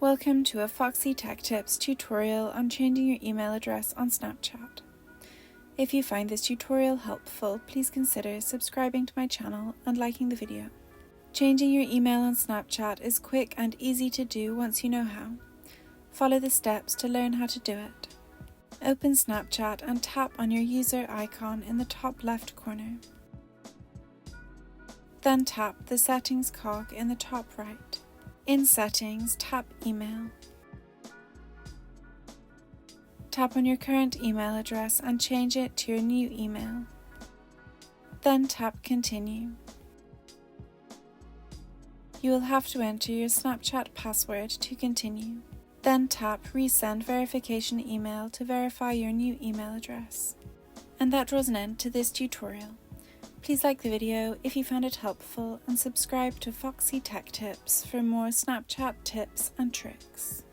Welcome to a Foxy Tech Tips tutorial on changing your email address on Snapchat. If you find this tutorial helpful, please consider subscribing to my channel and liking the video. Changing your email on Snapchat is quick and easy to do once you know how. Follow the steps to learn how to do it. Open Snapchat and tap on your user icon in the top left corner. Then tap the settings cog in the top right. In Settings, tap Email. Tap on your current email address and change it to your new email. Then tap Continue. You will have to enter your Snapchat password to continue. Then tap Resend Verification Email to verify your new email address. And that draws an end to this tutorial. Please like the video if you found it helpful and subscribe to Foxy Tech Tips for more Snapchat tips and tricks.